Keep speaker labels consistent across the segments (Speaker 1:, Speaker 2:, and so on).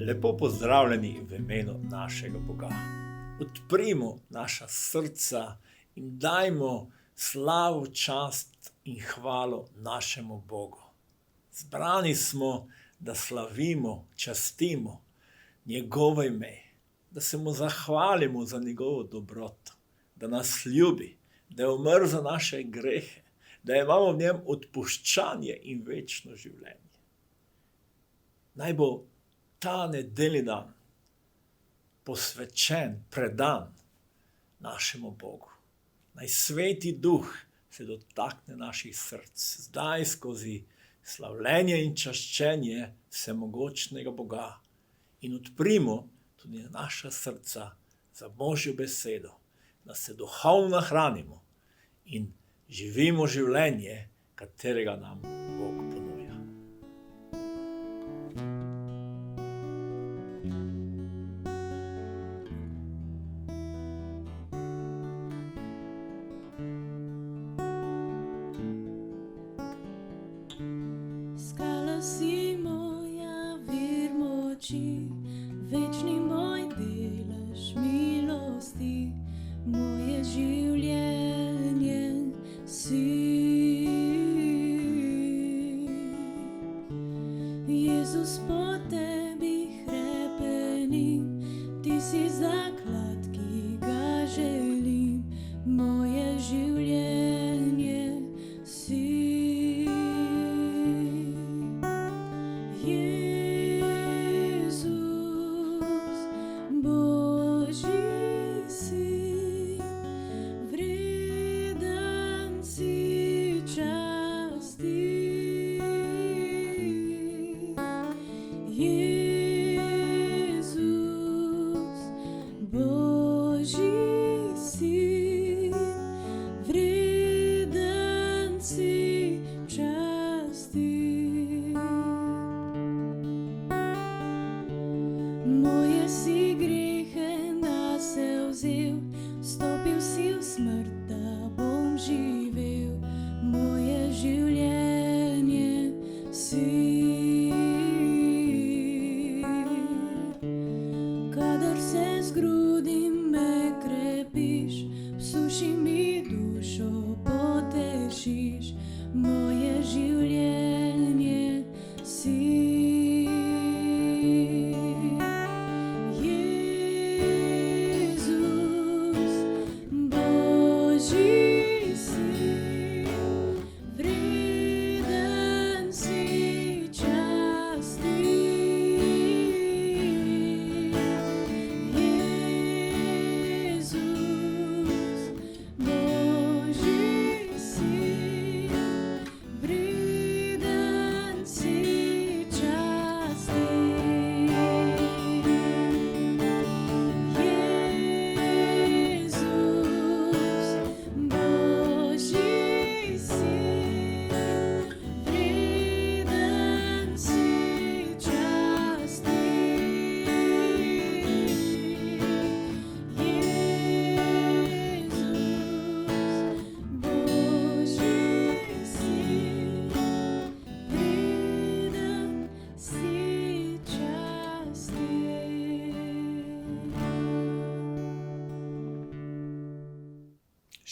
Speaker 1: Lepo pozdravljeni v imenu našega Boga. Odprimo naša srca in dajmo slavo, čast in hvalo našemu Bogu. Zbrani smo, da slavimo, častimo njegovo ime, da se mu zahvalimo za njegovo dobroto, da nas ljubi, da je umrl za naše grehe, da imamo v njem odpuščanje in večno življenje. Naj bo ta nedeljni dan posvečen, predan našemu Bogu. Naj Sveti Duh se dotakne naših src, zdaj skozi slavljenje in čaščenje vsemogočnega Boga in odprimo tudi naša srca za Božjo besedo, da se duhovno hranimo in živimo življenje, katerega nam Bog ponuja.
Speaker 2: Skala si moja, vir moči, večni moj delež milosti, moje življenje si. Jezus, po tebi hrepenim, ti si zaklad, ki ga želim, moje življenje si. Moje si grehe nase vzel, stopil si v smrt, da bom živel, moje življenje si. Kadar se zgrudim, me krepiš, v suši mi dušo potešiš, moje življenje si.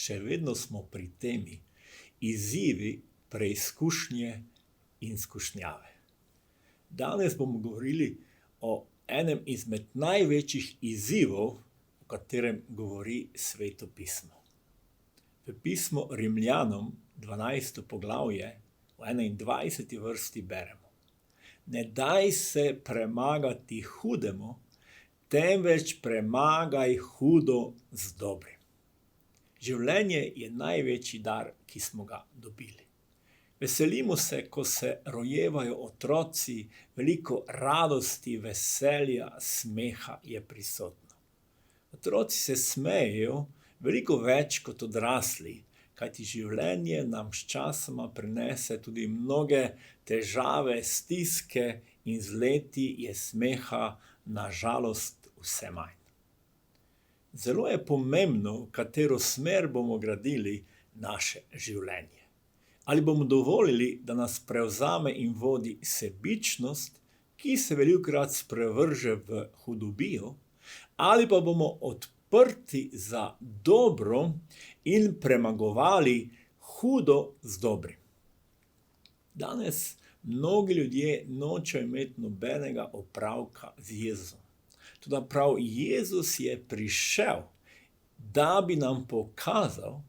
Speaker 1: Še vedno smo pri temi izzivi, preizkušnje in skušnjave. Danes bomo govorili o enem izmed največjih izzivov, o katerem govori Sveto pismo. V pismu Rimljanom, 12. poglavje, v 21. vrsti beremo: Ne daj se premagati hudemu, temveč premagaj hudo z dobrim. Življenje je največji dar, ki smo ga dobili. Veselimo se, ko se rojevajo otroci, veliko radosti, veselja, smeha je prisotno. Otroci se smejejo veliko več kot odrasli, kajti življenje nam sčasoma prinese tudi mnoge težave, stiske in z leti je smeha na žalost vse manj. Zelo je pomembno, v katero smer bomo gradili naše življenje. Ali bomo dovolili, da nas prevzame in vodi sebičnost, ki se velikokrat sprevrže v hudobijo, ali pa bomo odprti za dobro in premagovali hudo z dobrim. Danes mnogi ljudje nočejo imeti nobenega opravka z Jezusom. Toda prav Jezus je prišel, da bi nam pokazal,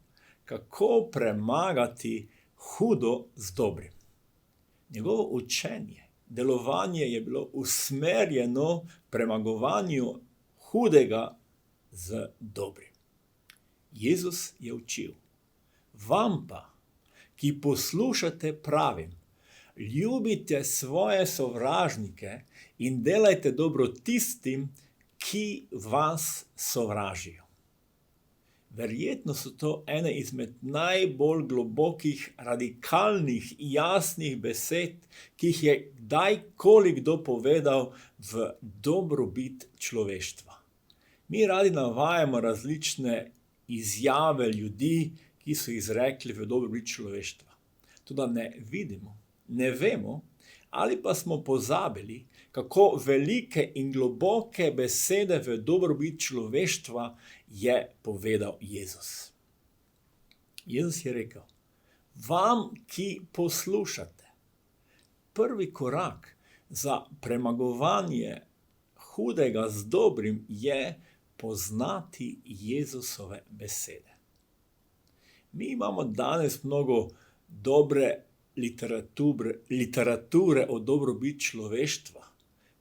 Speaker 1: kako premagati hudo z dobrim. Njegovo učenje, delovanje je bilo usmerjeno premagovanju hudega z dobrim. Jezus je učil: vam pa, ki poslušate, pravim, ljubite svoje sovražnike in delajte dobro tistim, ki vas sovražijo. Verjetno so to ene izmed najbolj globokih, radikalnih, jasnih besed, ki jih je kdajkoli kdo povedal v dobrobit človeštva. Mi radi navajamo različne izjave ljudi, ki so izrekli v dobrobit človeštva. Toda ne vidimo, ne vemo, ali pa smo pozabili, kako velike in globoke besede v dobrobit človeštva je povedal Jezus. Jezus je rekel: vam, ki poslušate. Prvi korak za premagovanje hudega z dobrim je poznati Jezusove besede. Mi imamo danes mnogo dobre literature o dobrobit človeštva,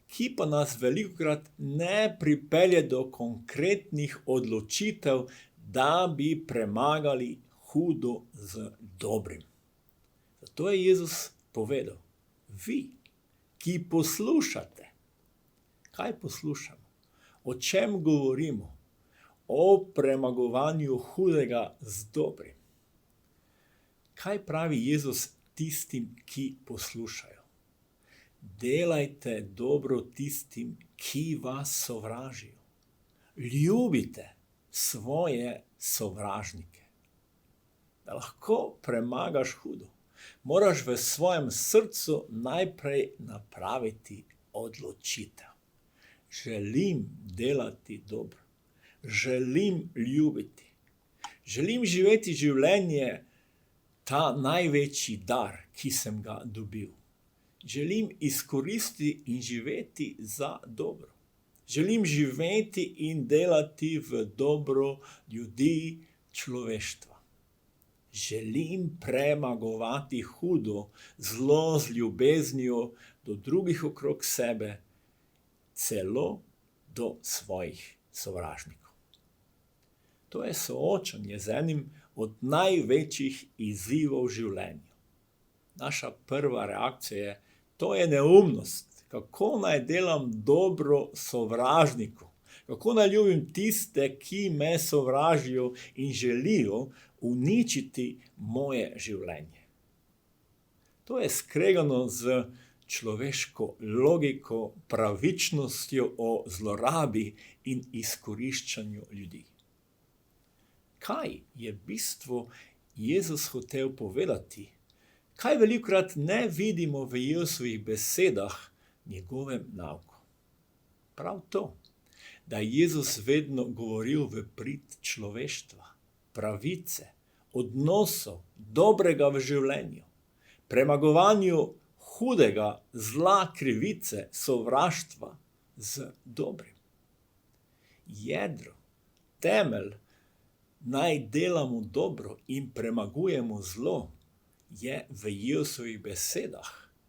Speaker 1: ki pa nas velikokrat ne pripelje do konkretnih odločitev, da bi premagali hudo z dobrim. Zato je Jezus povedal: vi, ki poslušate. Kaj poslušamo? O čem govorimo? O premagovanju hudega z dobrim. Kaj pravi Jezus tistim, ki poslušajo? Delajte dobro tistim, ki vas sovražijo. Ljubite svoje sovražnike. Da lahko premagaš hudo, moraš v svojem srcu najprej napraviti odločitev. Želim delati dobro. Želim ljubiti. Želim živeti življenje, ta največji dar, ki sem ga dobil. Želim izkoristiti in živeti za dobro. Želim živeti in delati v dobro ljudi, človeštva. Želim premagovati hudo, zlo z ljubeznijo do drugih okrog sebe, celo do svojih sovražnikov. To je soočanje z enim od največjih izzivov v življenju. Naša prva reakcija je: to je neumnost. Kako naj delam dobro sovražniku? Kako naj ljubim tiste, ki me sovražijo in želijo uničiti moje življenje? To je skregano z človeško logiko, pravičnostjo o zlorabi in izkoriščanju ljudi. Kaj je bistvo Jezus hotel povedati? Kaj velikokrat ne vidimo v Jezusovih besedah, njegovem nauku? Prav to, da je Jezus vedno govoril v prid človeštva, pravice, odnosov, dobrega v življenju, premagovanju hudega, zla, krivice, sovraštva z dobrim. Jedro, temelj, naj delamo dobro in premagujemo zlo, je v Jezusovih besedah,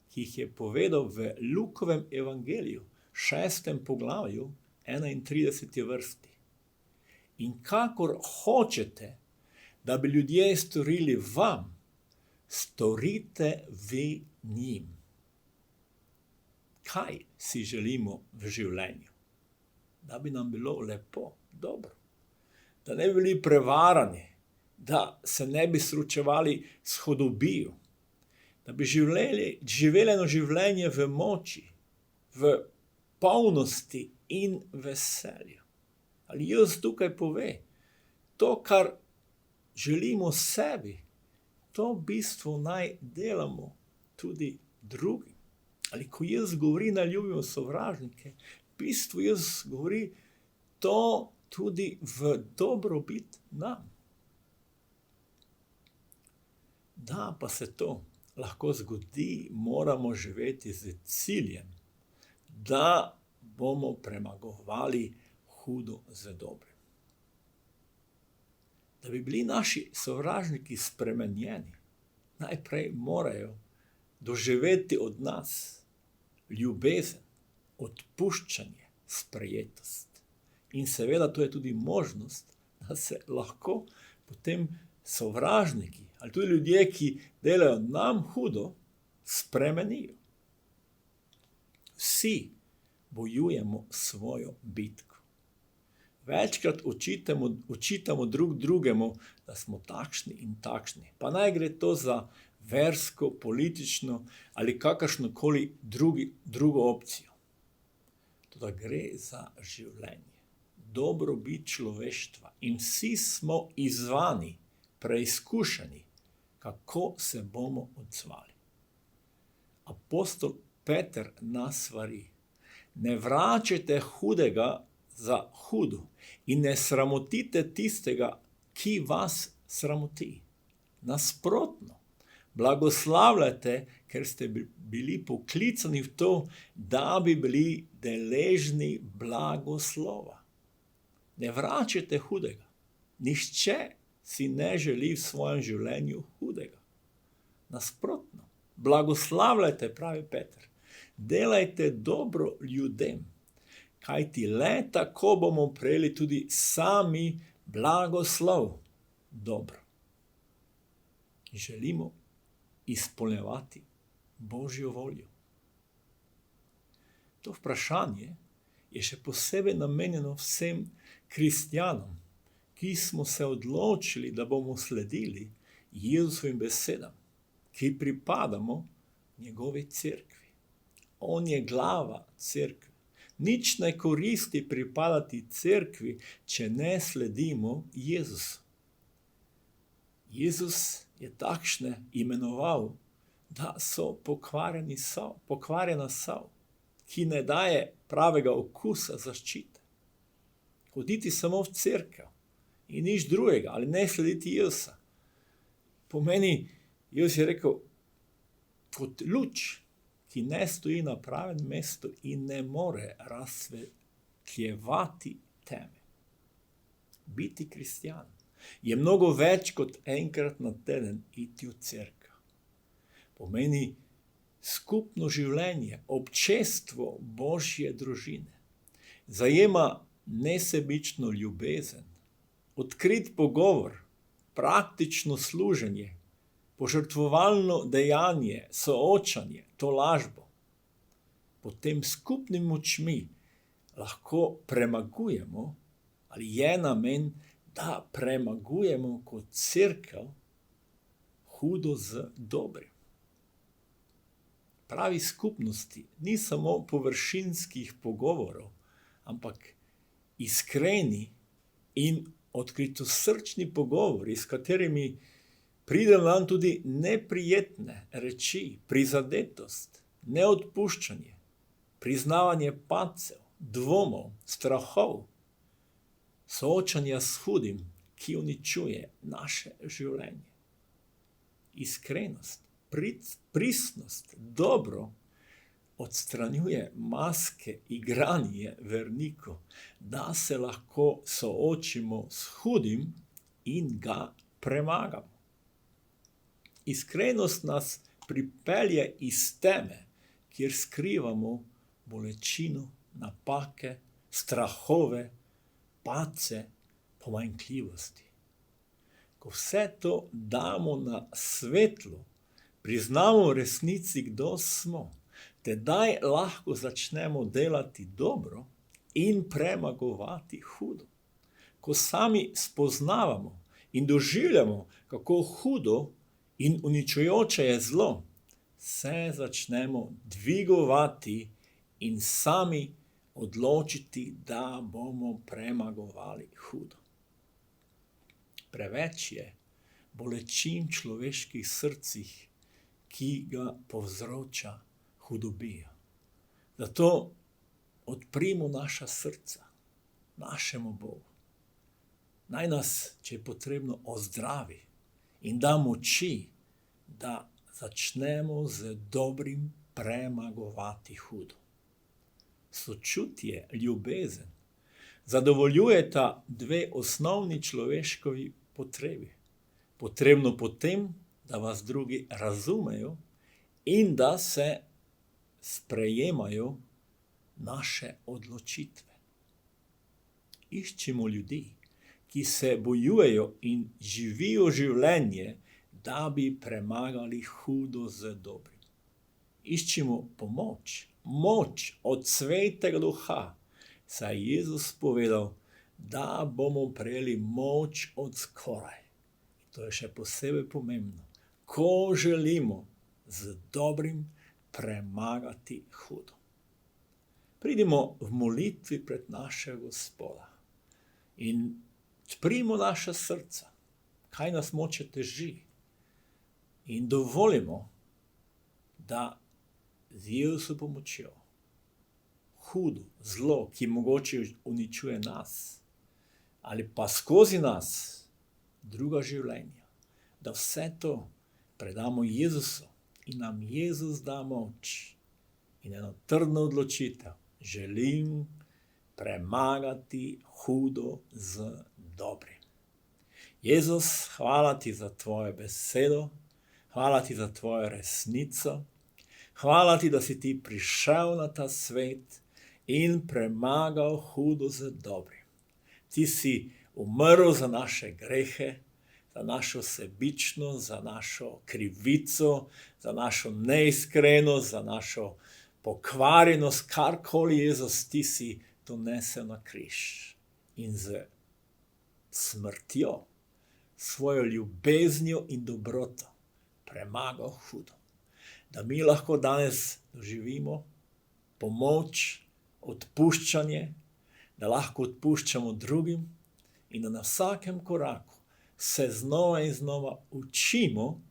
Speaker 1: ki jih je povedal v Lukovem evangeliju, 6. poglavju, 31. vrsti. In kakor hočete, da bi ljudje storili vam, storite vi njim. Kaj si želimo v življenju? Da bi nam bilo lepo, dobro. Da ne bi bili prevarani, da se ne bi srečevali s hudobijo, da bi živeli eno življenje v moči, v polnosti in veselju. Ali Jezus tukaj pove, to, kar želimo sebi, to v bistvu naj delamo tudi drugim. Ali ko Jezus govori, ne ljubimo sovražnike, v bistvu Jezus govori to tudi v dobrobit nam. Da pa se to lahko zgodi, moramo živeti z ciljem, da bomo premagovali hudo z dobrim. Da bi bili naši sovražniki spremenjeni, najprej morajo doživeti od nas ljubezen, odpuščanje, sprejetost. In seveda to je tudi možnost, da se lahko potem sovražniki ali tudi ljudje, ki delajo nam hudo, spremenijo. Vsi bojujemo svojo bitko. Večkrat očitamo drug drugemu, da smo takšni in takšni. Pa naj gre to za versko, politično ali kakršnokoli drugo opcijo. Toda gre za življenje, dobrobit človeštva in vsi smo izzvani, preizkušeni, kako se bomo odzvali. Apostol Peter nas svari: ne vračajte hudega za hudo in ne sramotite tistega, ki vas sramoti. Nasprotno, blagoslavljajte, ker ste bili poklicani v to, da bi bili deležni blagoslova. Ne vračajte hudega. Nihče si ne želi v svojem življenju hudega. Nasprotno, blagoslavljajte, pravi Peter. Delajte dobro ljudem, kajti le tako bomo prejeli tudi sami blagoslov. Dobro. Želimo izpolnjevati Božjo voljo. To vprašanje je še posebej namenjeno vsem kristjanom, ki smo se odločili, da bomo sledili Jezusovim besedam, ki pripadamo njegovi cerkvi. On je glava cerkve. Nič ne koristi pripadati cerkvi, če ne sledimo Jezusu. Jezus je takšne imenoval, da so pokvarjena sol, ki ne daje pravega okusa zaščite. Hoditi samo v cerkev in nič drugega, ali ne slediti Jezusa, pomeni, Jezus je rekel, kot luč, ki ne stoji na pravem mestu in ne more razsvetljevati teme. Biti kristjan je mnogo več kot enkrat na teden iti v cerkev. Pomeni skupno življenje, občestvo Božje družine. Zajema nesebično ljubezen, odkrit pogovor, praktično služenje, požrtvovalno dejanje, soočanje, tolažbo. Potem skupnimi močmi lahko premagujemo, ali je namen, da premagujemo kot cerkev hudo z dobrim. Pravi skupnosti ni samo površinskih pogovorov, ampak iskreni in odkritosrčni pogovori, s katerimi pride nam tudi neprijetne reči, prizadetost, neodpuščanje, priznavanje padcev, dvomov, strahov, soočanja s hudim, ki uničuje naše življenje. Iskrenost, pristnost, dobro odstranjuje maske igranje vernikov, da se lahko soočimo s hudim in ga premagamo. Iskrenost nas pripelje iz teme, kjer skrivamo bolečino, napake, strahove, padce, pomanjkljivosti. Ko vse to damo na svetlo, priznamo v resnici, kdo smo, tedaj lahko začnemo delati dobro in premagovati hudo. Ko sami spoznavamo in doživljamo, kako hudo in uničujoče je zlo, se začnemo dvigovati in sami odločiti, da bomo premagovali hudo. Preveč je bolečin v človeških srcih, ki ga povzroča hudobijo. Zato odprimo naša srca našemu Bogu. Naj nas, če je potrebno, ozdravi in da moči, da začnemo z dobrim premagovati hudo. Sočutje, ljubezen zadovoljujeta dve osnovni človeškovi potrebi. Potrebno potem, da vas drugi razumejo in da se sprejemajo naše odločitve. Iščimo ljudi, ki se bojujejo in živijo življenje, da bi premagali hudo z dobrim. Iščimo pomoč, moč od Svetega Duha, saj je Jezus povedal, da bomo prejeli moč od skoraj. To je še posebej pomembno, ko želimo z dobrim premagati hudo. Pridimo v molitvi pred našega Gospoda in odprimo naša srca, kaj nas moče teži, in dovolimo, da z Jezusovo pomočjo hudo, zlo, ki mogoče uničuje nas, ali pa skozi nas druga življenja, da vse to predamo Jezusu in nam Jezus da moč in eno trdno odločitev. Želim premagati hudo z dobrim. Jezus, hvala ti za tvojo besedo, hvala ti za tvojo resnico, hvala ti, da si ti prišel na ta svet in premagal hudo z dobrim. Ti si umrl za naše grehe, za našo sebičnost, za našo krivico, za našo neiskrenost, za našo pokvarjenost, karkoli, Jezus, ti si to nesel na križ. In z smrtjo, svojo ljubeznijo in dobroto premagal hudo. Da mi lahko danes doživimo pomoč, odpuščanje, da lahko odpuščamo drugim in da na vsakem koraku se znova in znova učimo,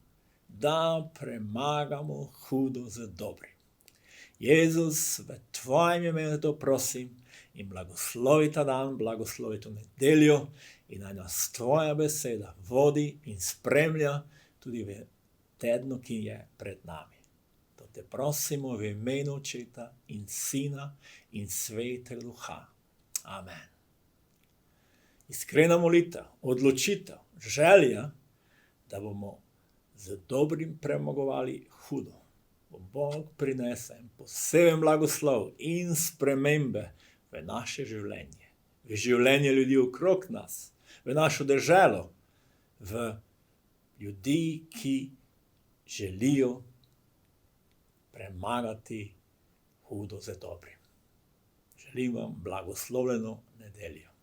Speaker 1: da premagamo hudo z dobrim. Jezus, v tvojem imenu to prosim in blagoslovi ta dan, blagoslovi to nedeljo in naj nas tvoja beseda vodi in spremlja tudi v tednu, ki je pred nami. To te prosimo v imenu Očeta in Sina in Svetega Duha. Amen. Iskrena molitev, odločitev, želja, da bomo z dobrim premagovali hudo. Bog prinese poseben blagoslov in spremembe v naše življenje, v življenje ljudi okrog nas, v našo deželo, v ljudi, ki želijo premagati hudo z dobrim. Želim vam blagoslovljeno nedeljo.